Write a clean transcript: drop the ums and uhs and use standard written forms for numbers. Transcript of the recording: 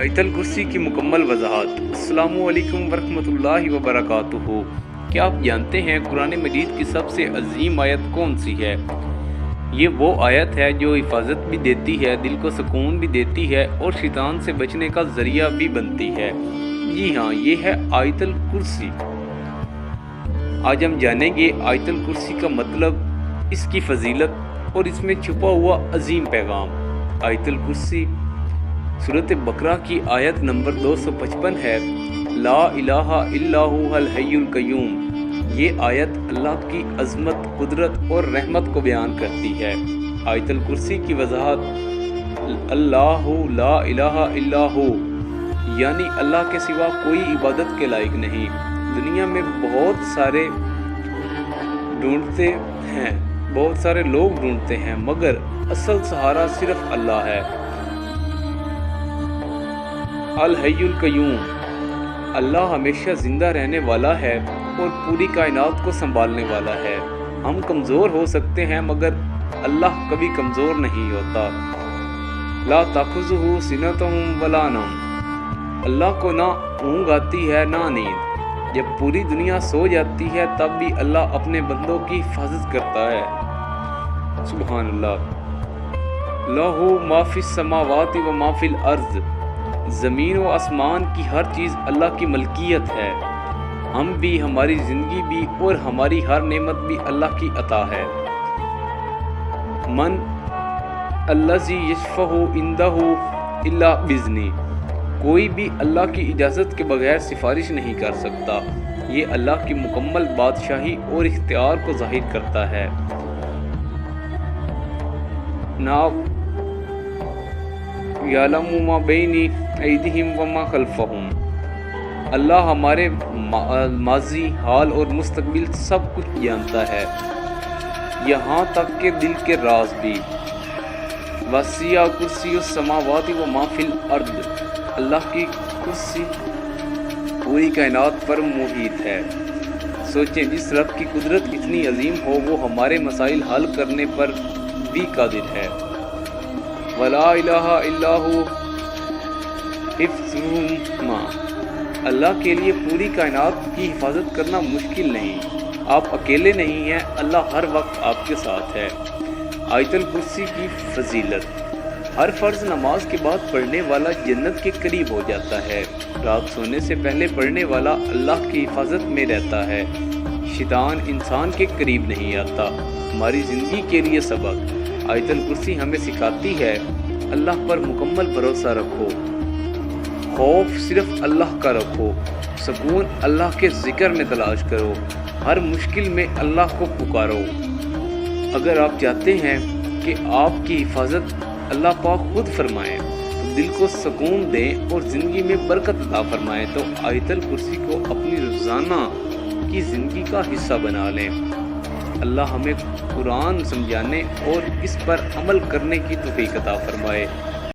آیت الکرسی کی مکمل وضاحت۔ السلام علیکم ورحمۃ اللہ وبرکاتہ۔ کیا آپ جانتے ہیں قرآن مجید کی سب سے عظیم آیت کون سی ہے؟ یہ وہ آیت ہے جو حفاظت بھی دیتی ہے، دل کو سکون بھی دیتی ہے اور شیطان سے بچنے کا ذریعہ بھی بنتی ہے۔ جی ہاں، یہ ہے آیت الکرسی۔ آج ہم جانیں گے آیت الکرسی کا مطلب، اس کی فضیلت اور اس میں چھپا ہوا عظیم پیغام۔ آیت الکرسی سورۃ بقرہ کی آیت نمبر 255 ہے۔ لا الہ الا هو الحی القیوم۔ یہ آیت اللہ کی عظمت، قدرت اور رحمت کو بیان کرتی ہے۔ آیت الکرسی کی وضاحت۔ اللہ لا الہ الا ہو، یعنی اللہ کے سوا کوئی عبادت کے لائق نہیں۔ دنیا میں بہت سارے لوگ ڈھونڈتے ہیں، مگر اصل سہارا صرف اللہ ہے۔ الحی القیوم، اللہ ہمیشہ زندہ رہنے والا ہے اور پوری کائنات کو سنبھالنے والا ہے۔ ہم کمزور ہو سکتے ہیں مگر اللہ کبھی کمزور نہیں ہوتا۔ لا تأخذہ سنۃ ولا نوم، اللہ کو نہ اونگ آتی ہے نہ نیند۔ جب پوری دنیا سو جاتی ہے تب بھی اللہ اپنے بندوں کی حفاظت کرتا ہے۔ سبحان اللہ۔ لہ ما فی السماوات و ما فی الارض، زمین و آسمان کی ہر چیز اللہ کی ملکیت ہے۔ ہم بھی، ہماری زندگی بھی اور ہماری ہر نعمت بھی اللہ کی عطا ہے۔ من الذی یشفع عندہ الا باذنہ، کوئی بھی اللہ کی اجازت کے بغیر سفارش نہیں کر سکتا۔ یہ اللہ کی مکمل بادشاہی اور اختیار کو ظاہر کرتا ہے۔ یعلم ما بین ایدیہم وما خلفہم، اللہ ہمارے ماضی، حال اور مستقبل سب کچھ جانتا ہے، یہاں تک کہ دل کے راز بھی۔ وسع کرسی السماوات وما فی الارض، اللہ کی کرسی پوری کائنات پر محیط ہے۔ سوچیں، جس رب کی قدرت اتنی عظیم ہو، وہ ہمارے مسائل حل کرنے پر بھی قادر ہے۔ ولا الہ الا ہو حفظہما، اللہ کے لیے پوری کائنات کی حفاظت کرنا مشکل نہیں۔ آپ اکیلے نہیں ہیں، اللہ ہر وقت آپ کے ساتھ ہے۔ آیت الکرسی کی فضیلت۔ ہر فرض نماز کے بعد پڑھنے والا جنت کے قریب ہو جاتا ہے۔ رات سونے سے پہلے پڑھنے والا اللہ کی حفاظت میں رہتا ہے۔ شیطان انسان کے قریب نہیں آتا۔ ہماری زندگی کے لیے سبق۔ آیت الکرسی ہمیں سکھاتی ہے، اللہ پر مکمل بھروسہ رکھو، خوف صرف اللہ کا رکھو، سکون اللہ کے ذکر میں تلاش کرو، ہر مشکل میں اللہ کو پکارو۔ اگر آپ چاہتے ہیں کہ آپ کی حفاظت اللہ پاک خود فرمائے، تو دل کو سکون دیں اور زندگی میں برکت عطا فرمائے، تو آیت الکرسی کو اپنی روزانہ کی زندگی کا حصہ بنا لیں۔ اللہ ہمیں قرآن سمجھانے اور اس پر عمل کرنے کی توفیق عطا فرمائے۔